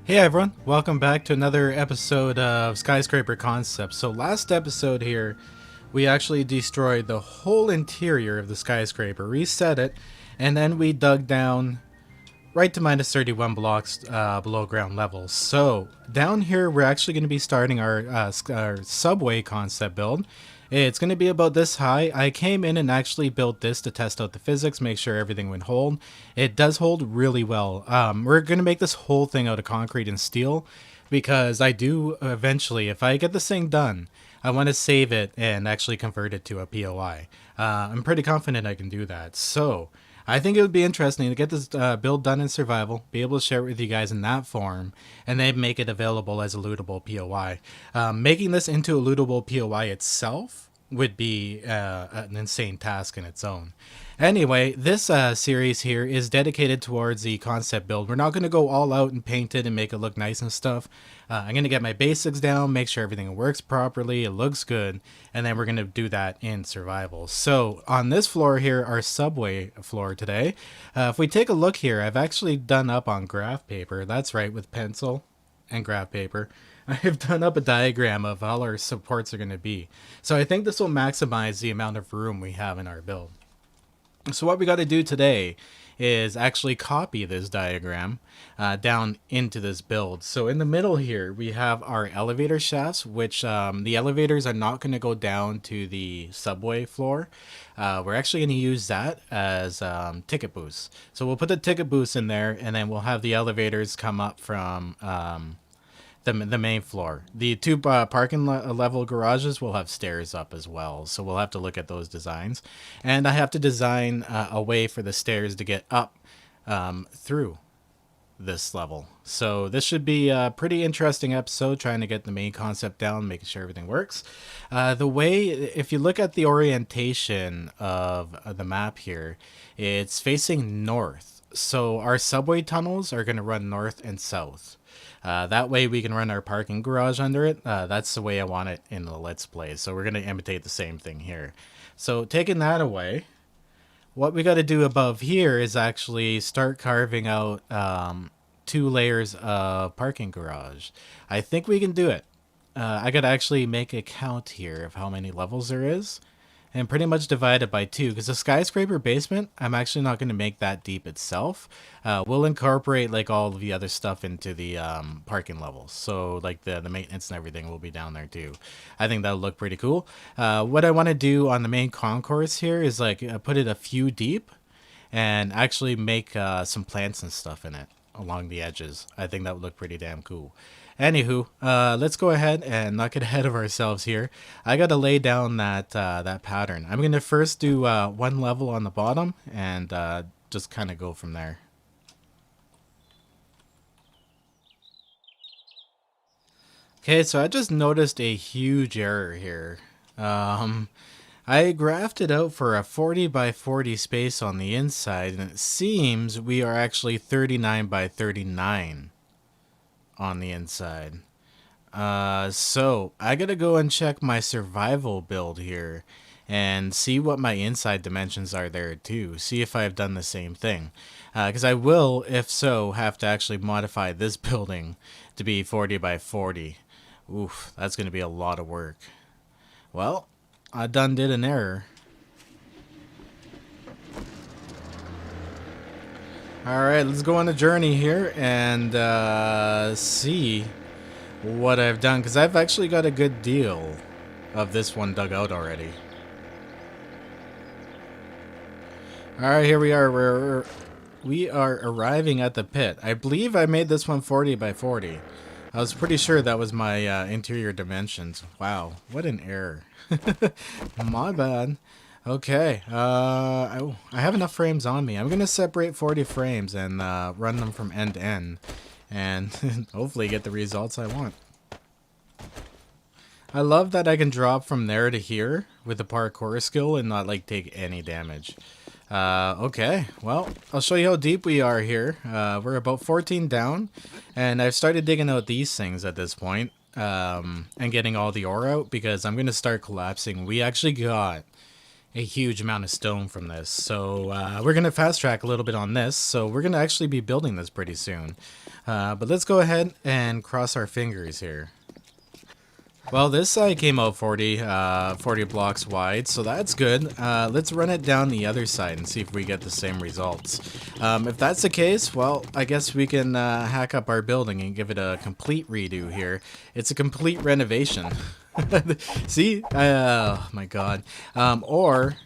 Hey everyone, welcome back to another episode of Skyscraper Concepts. So last episode here, we actually destroyed the whole interior of the skyscraper, reset it, and then we dug down right to minus 31 blocks below ground level. So down here, we're actually going to be starting our subway concept build. It's going to be about this high. I came in and actually built this to test out the physics, make sure everything would hold. It does hold really well. We're going to make this whole thing out of concrete and steel because I do eventually, if I get this thing done, I want to save it and actually convert it to a POI. I'm pretty confident I can do that. So I think it would be interesting to get this build done in survival, be able to share it with you guys in that form, and then make it available as a lootable POI. Making this into a lootable POI itself would be an insane task in its own. Anyway, this series here is dedicated towards the concept build. We're not going to go all out and paint it and make it look nice and stuff. I'm going to get my basics down, make sure everything works properly, it looks good, and then we're going to do that in survival. So on this floor here, our subway floor today, if we take a look here, I've actually done up on graph paper. That's right, with pencil and graph paper. I've done up a diagram of how our supports are going to be. So I think this will maximize the amount of room we have in our build. So what we got to do today is actually copy this diagram down into this build. So in the middle here, we have our elevator shafts, which the elevators are not going to go down to the subway floor. We're actually going to use that as ticket booths. So we'll put the ticket booths in there, and then we'll have the elevators come up from the main floor. The two parking level garages will have stairs up as well, so we'll have to look at those designs. And I have to design a way for the stairs to get up through this level. So this should be a pretty interesting episode, trying to get the main concept down, making sure everything works. The way, if you look at the orientation of the map here, it's facing north. So our subway tunnels are going to run north and south. That way we can run our parking garage under it. That's the way I want it in the Let's Play. So we're going to imitate the same thing here. So taking that away, what we got to do above here is actually start carving out 2 layers of parking garage. I think we can do it. I got to actually make a count here of how many levels there is. And pretty much divide it by 2, because the skyscraper basement, I'm actually not going to make that deep itself. We'll incorporate like all of the other stuff into the parking levels. So like the maintenance and everything will be down there too. I think that'll look pretty cool. What I want to do on the main concourse here is like put it a few deep and actually make some plants and stuff in it along the edges. I think that would look pretty damn cool. Anywho, let's go ahead and not get ahead of ourselves here. I got to lay down that pattern. I'm going to first do 1 level on the bottom and just kind of go from there. Okay, so I just noticed a huge error here. I graphed it out for a 40 by 40 space on the inside, and it seems we are actually 39 by 39 on the inside. So I gotta go and check my survival build here and see what my inside dimensions are there too. See if I've done the same thing. Because I will, if so, have to actually modify this building to be 40 by 40. Oof, that's gonna be a lot of work. Well, I done did an error. Alright, let's go on a journey here and see what I've done, because I've actually got a good deal of this one dug out already. Alright, here we are. We are arriving at the pit. I believe I made this one 40 by 40. I was pretty sure that was my interior dimensions. Wow, what an error. My bad. Okay, I have enough frames on me. I'm going to separate 40 frames and run them from end to end and hopefully get the results I want. I love that I can drop from there to here with the parkour skill and not like take any damage. Okay, well, I'll show you how deep we are here. We're about 14 down, and I've started digging out these things at this point and getting all the ore out because I'm going to start collapsing. We actually got a huge amount of stone from this. So we're going to fast track a little bit on this. So we're going to actually be building this pretty soon. But let's go ahead and cross our fingers here. Well, this side came out 40 blocks wide, so that's good. Let's run it down the other side and see if we get the same results. If that's the case, well, I guess we can hack up our building and give it a complete redo here. It's a complete renovation. See? Oh my god. Or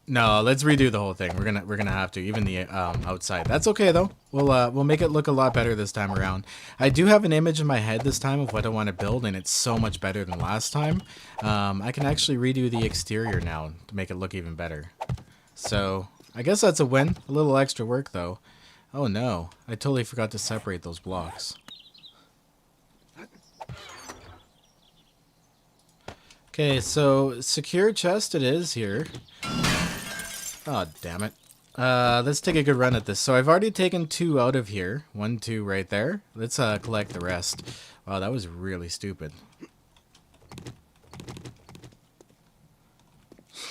no, let's redo the whole thing. We're gonna have to, even the outside. That's okay though. We'll make it look a lot better this time around. I do have an image in my head this time of what I want to build, and it's so much better than last time. I can actually redo the exterior now to make it look even better. So I guess that's a win. A little extra work though. Oh no, I totally forgot to separate those blocks. Okay, so secure chest it is here. Oh, damn it. Let's take a good run at this. So I've already taken 2 out of here. 1, 2 right there. Let's collect the rest. Wow, that was really stupid.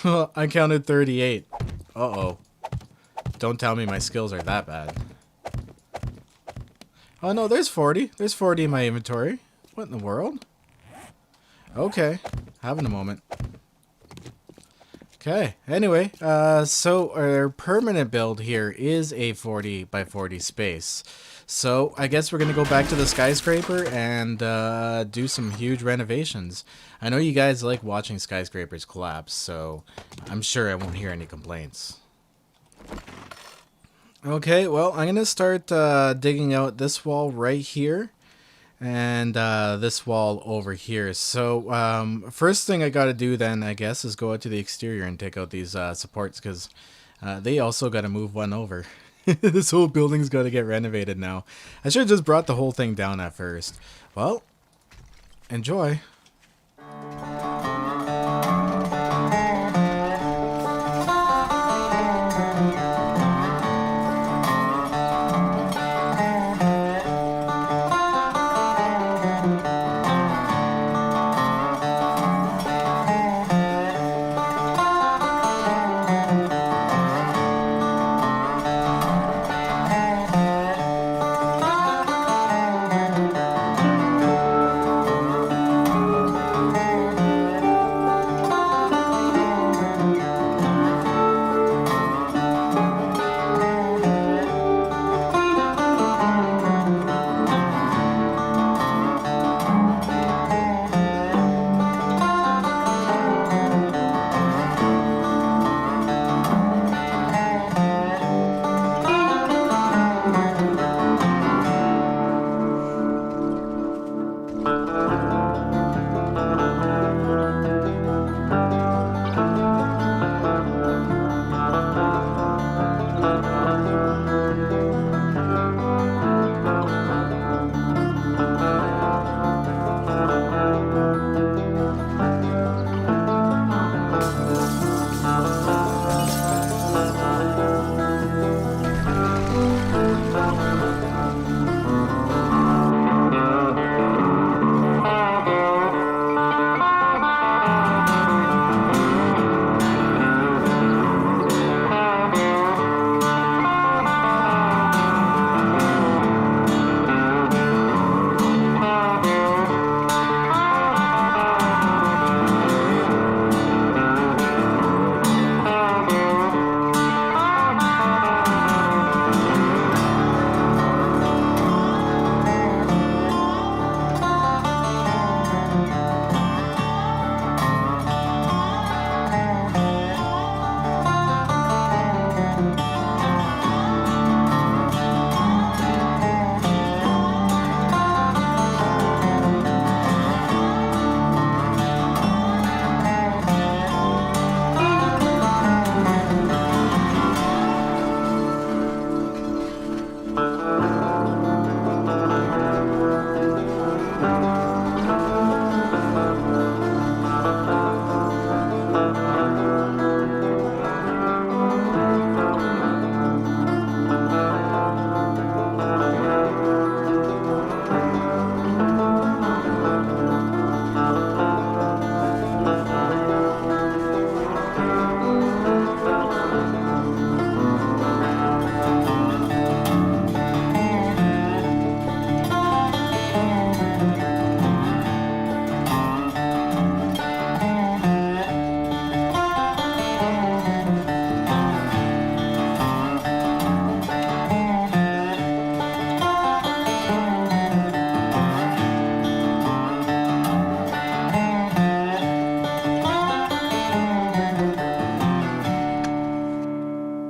I counted 38. Uh-oh. Don't tell me my skills are that bad. Oh no, there's 40. There's 40 in my inventory. What in the world? Okay. Having a moment. Okay, anyway, so our permanent build here is a 40 by 40 space. So I guess we're going to go back to the skyscraper and do some huge renovations. I know you guys like watching skyscrapers collapse, so I'm sure I won't hear any complaints. Okay, well, I'm going to start digging out this wall right here. And this wall over here. So first thing I gotta do then, I guess, is go out to the exterior and take out these supports, because they also gotta move one over. This whole building's gotta get renovated now. I should have just brought the whole thing down at first. Well, enjoy.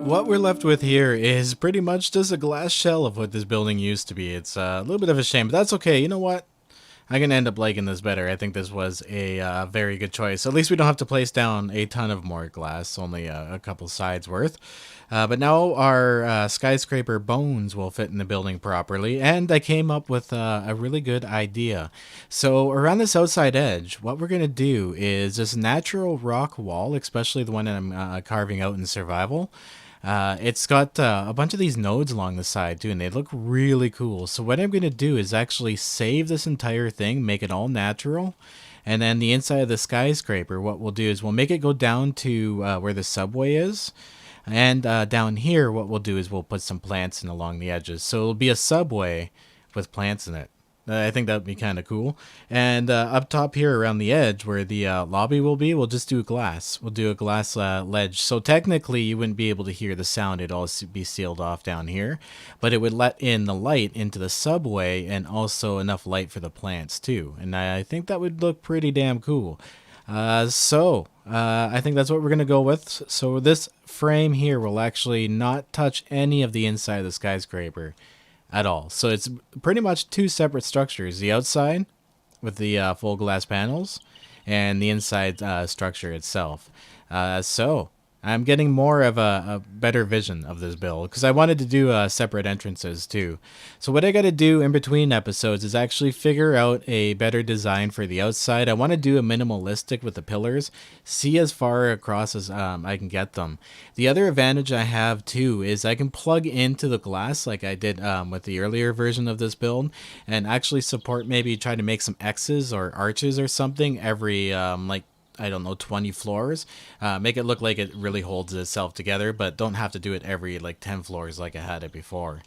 what we're left with here is pretty much just a glass shell of what this building used to be. It's a little bit of a shame, but that's okay. You know what? I'm going to end up liking this better. I think this was a very good choice. At least we don't have to place down a ton of more glass, only a couple sides worth. But now our skyscraper bones will fit in the building properly, and I came up with a really good idea. So around this outside edge, what we're going to do is this natural rock wall, especially the one that I'm carving out in survival. It's got a bunch of these nodes along the side too, and they look really cool. So what I'm going to do is actually save this entire thing, make it all natural, and then the inside of the skyscraper, what we'll do is we'll make it go down to where the subway is. And down here, what we'll do is we'll put some plants in along the edges. So it'll be a subway with plants in it. I think that would be kind of cool. And up top here around the edge where the lobby will be, we'll just do glass. We'll do a glass ledge. So technically you wouldn't be able to hear the sound. It'd all be sealed off down here. But it would let in the light into the subway and also enough light for the plants too. And I think that would look pretty damn cool. I think that's what we're going to go with. So this frame here will actually not touch any of the inside of the skyscraper at all. So it's pretty much two separate structures. The outside with the full glass panels and the inside structure itself. So I'm getting more of a better vision of this build because I wanted to do separate entrances too. So what I got to do in between episodes is actually figure out a better design for the outside. I want to do a minimalistic with the pillars, see as far across as I can get them. The other advantage I have too is I can plug into the glass like I did with the earlier version of this build and actually support, maybe try to make some X's or arches or something every like, I don't know, 20 floors. Make it look like it really holds itself together, but don't have to do it every like 10 floors like I had it before.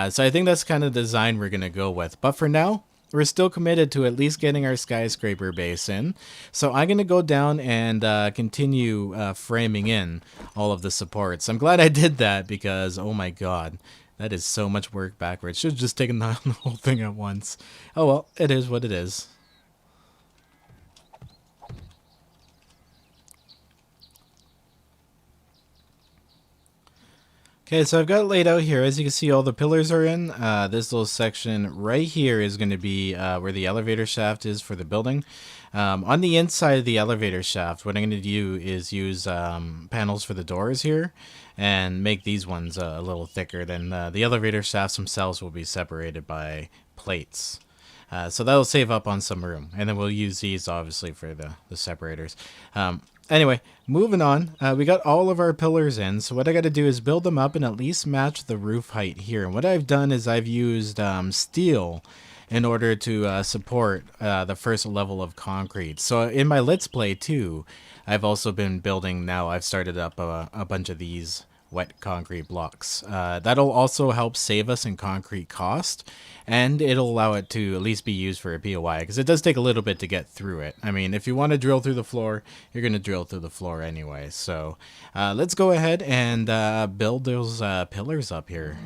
So I think that's kind of the design we're going to go with. But for now, we're still committed to at least getting our skyscraper base in. So I'm going to go down and continue framing in all of the supports. I'm glad I did that because, oh my god, that is so much work backwards. Should have just taken the whole thing at once. Oh well, it is what it is. Okay, so I've got it laid out here. As you can see, all the pillars are in. This little section right here is going to be where the elevator shaft is for the building. On the inside of the elevator shaft, what I'm going to do is use panels for the doors here and make these ones a little thicker. Then the elevator shafts themselves will be separated by plates. So that'll save up on some room. And then we'll use these, obviously, for the separators. Anyway, moving on, we got all of our pillars in, so what I got to do is build them up and at least match the roof height here. And what I've done is I've used steel in order to support the first level of concrete. So in my Let's Play too, I've also been building, now I've started up a bunch of these wet concrete blocks. That'll also help save us in concrete cost, and it'll allow it to at least be used for a POI, because it does take a little bit to get through it. I mean, if you want to drill through the floor, you're going to drill through the floor anyway. So let's go ahead and build those pillars up here.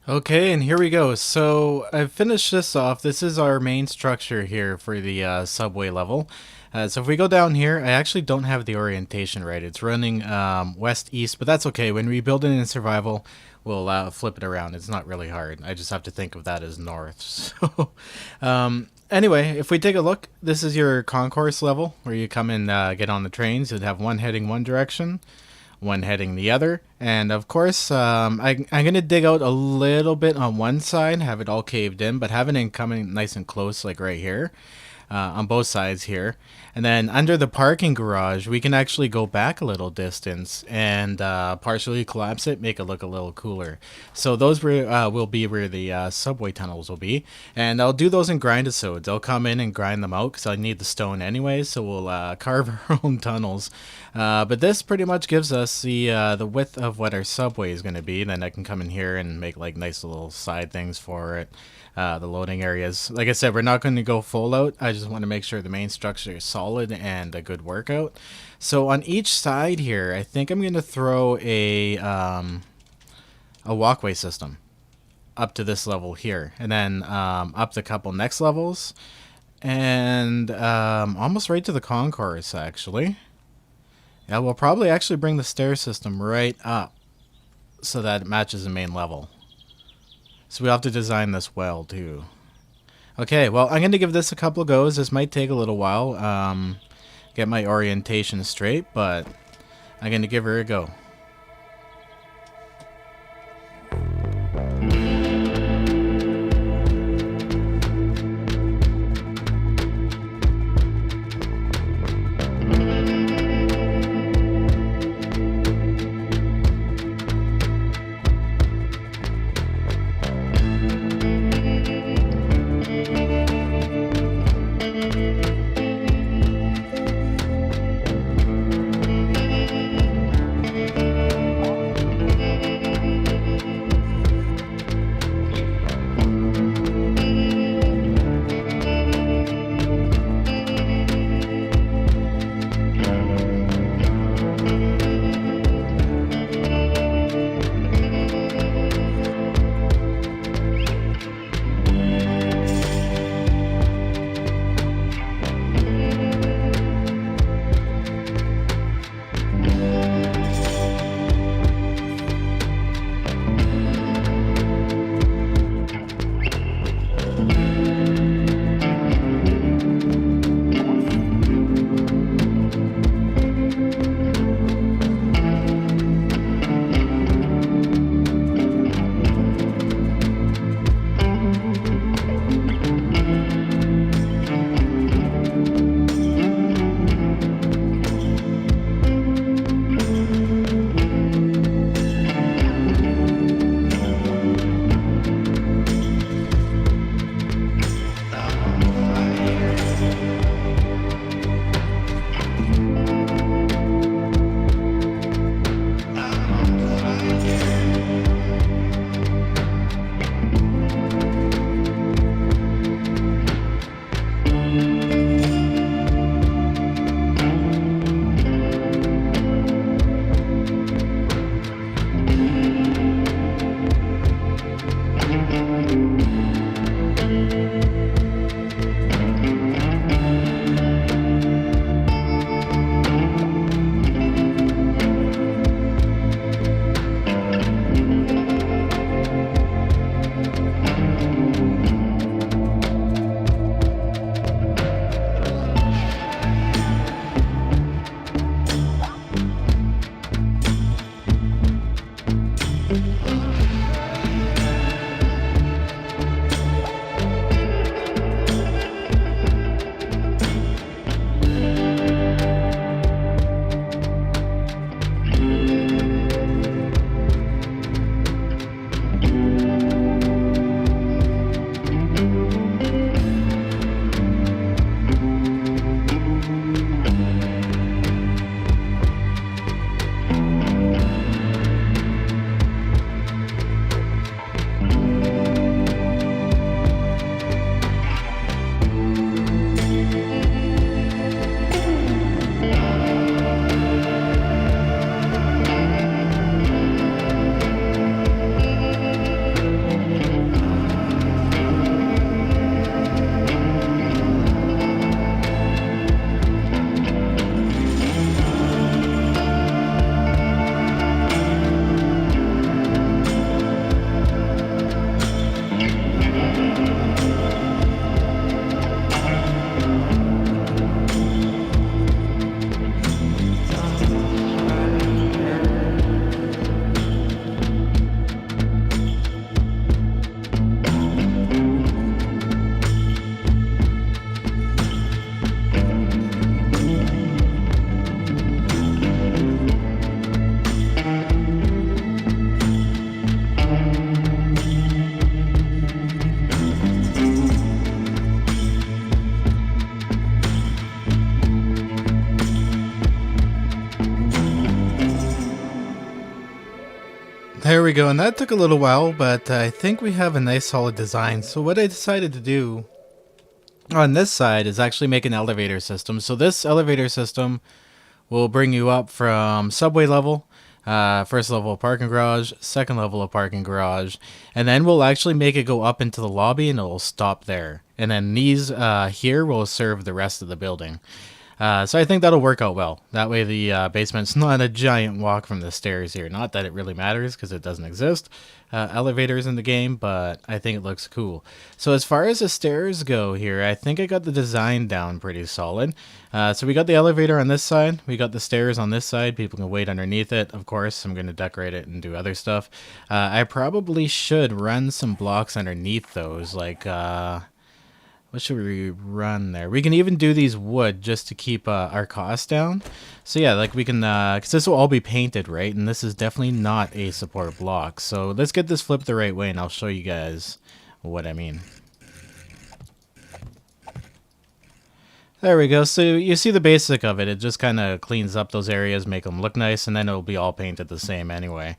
Okay, and here we go. So I've finished this off. This is our main structure here for the subway level. So if we go down here, I actually don't have the orientation right. It's running west-east, but that's okay. When we build it in survival, we'll flip it around. It's not really hard. I just have to think of that as north. So anyway, if we take a look, this is your concourse level where you come and get on the trains. You'd have one heading one direction, one heading the other, and of course I'm gonna dig out a little bit on one side, have it all caved in, but have it coming nice and close, like right here, on both sides here. And then under the parking garage, we can actually go back a little distance and partially collapse it, make it look a little cooler. So those will be where the subway tunnels will be. And I'll do those in grind-a-sodes. I'll come in and grind them out because I need the stone anyways, so we'll carve our own tunnels. But this pretty much gives us the width of what our subway is going to be. Then I can come in here and make like nice little side things for it. The loading areas. Like I said, we're not going to go full out. I just want to make sure the main structure is solid and a good workout. So on each side here, I think I'm going to throw a walkway system up to this level here, and then up the couple next levels, and almost right to the concourse actually. Yeah, we'll probably actually bring the stair system right up so that it matches the main level. So we have to design this well too. Okay, well, I'm going to give this a couple of goes. This might take a little while, get my orientation straight, but I'm going to give her a go. There we go, and that took a little while, but I think we have a nice solid design. So what I decided to do on this side is actually make an elevator system. So this elevator system will bring you up from subway level, first level of parking garage, second level of parking garage, and then we'll actually make it go up into the lobby and it'll stop there. And then these here will serve the rest of the building. So I think that'll work out well. That way the basement's not a giant walk from the stairs here. Not that it really matters because it doesn't exist. Elevators in the game, but I think it looks cool. So as far as the stairs go here, I think I got the design down pretty solid. So we got the elevator on this side. We got the stairs on this side. People can wait underneath it. Of course, I'm going to decorate it and do other stuff. I probably should run some blocks underneath those, like... what should we run there? We can even do these wood just to keep our costs down. So yeah, like we can, because this will all be painted, right? And this is definitely not a support block. So let's get this flipped the right way and I'll show you guys what I mean. There we go. So you see the basic of it. It just kind of cleans up those areas, make them look nice, and then it'll be all painted the same anyway.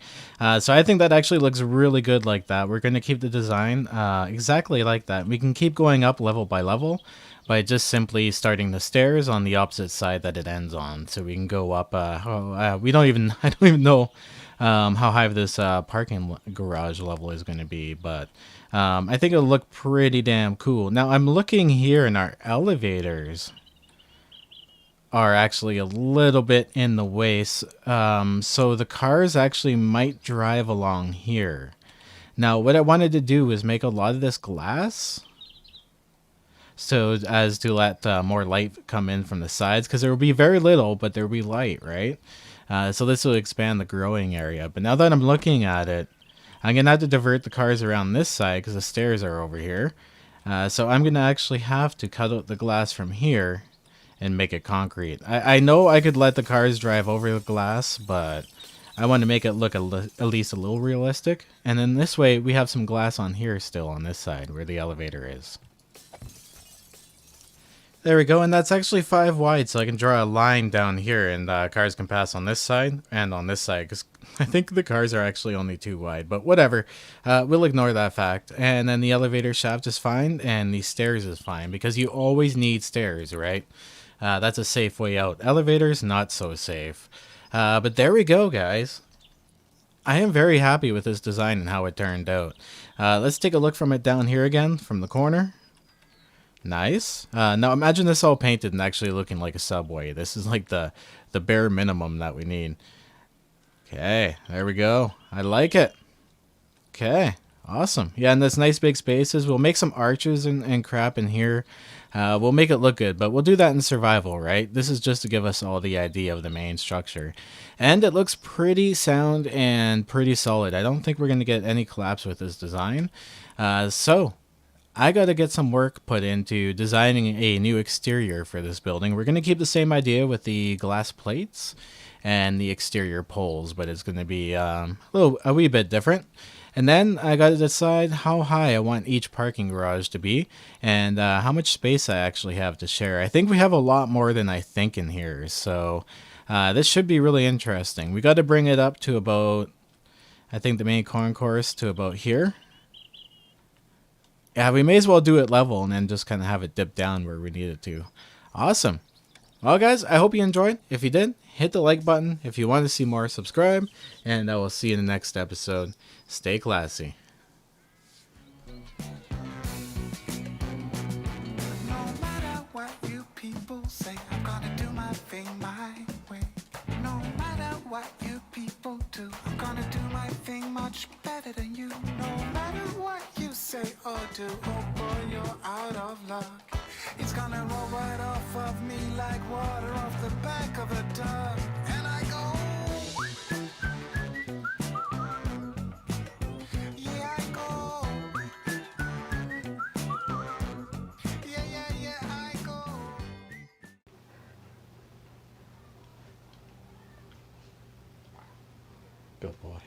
So I think that actually looks really good like that. We're going to keep the design exactly like that. We can keep going up level by level by just simply starting the stairs on the opposite side that it ends on. So we can go up. I don't even know how high this parking garage level is going to be, but I think it'll look pretty damn cool. Now I'm looking here and our elevators are actually a little bit in the way, so the cars actually might drive along here. Now what I wanted to do was make a lot of this glass so as to let more light come in from the sides, because there will be very little, but there will be light, right? So this will expand the growing area. But now that I'm looking at it, I'm going to have to divert the cars around this side because the stairs are over here. So I'm going to actually have to cut out the glass from here and make it concrete. I know I could let the cars drive over the glass, but I want to make it look at least a little realistic. And then this way we have some glass on here still on this side where the elevator is. There we go, and that's actually 5 wide, so I can draw a line down here, and cars can pass on this side and on this side, because I think the cars are actually only 2 wide, but whatever. We'll ignore that fact. And then the elevator shaft is fine, and the stairs is fine, because you always need stairs, right? That's a safe way out. Elevators, not so safe. But there we go, guys. I am very happy with this design and how it turned out. Let's take a look from it down here again, from the corner. Nice. Now imagine this all painted and actually looking like a subway. This is like the bare minimum that we need. Okay, there we go. I like it. Okay, awesome. Yeah, and this nice big spaces. We'll make some arches and crap in here. We'll make it look good, but we'll do that in survival, right? This is just to give us all the idea of the main structure. And it looks pretty sound and pretty solid. I don't think we're going to get any collapse with this design. So I got to get some work put into designing a new exterior for this building. We're going to keep the same idea with the glass plates and the exterior poles, but it's going to be a wee bit different. And then I got to decide how high I want each parking garage to be and how much space I actually have to share. I think we have a lot more than I think in here, so this should be really interesting. We got to bring it up to about, I think the main concourse to about here. Yeah, we may as well do it level and then just kind of have it dip down where we need it to. Awesome. Well, guys, I hope you enjoyed. If you did, hit the like button. If you want to see more, subscribe. And I will see you in the next episode. Stay classy. No matter what you people say, I'm gonna do my thing my way. No matter what you people do, I'm gonna do my thing much better than you. No matter what you say or do, oh boy, you're out of luck. It's gonna roll right off of me like water off the back of a duck. And I go, yeah, I go. Yeah, I go. Good boy.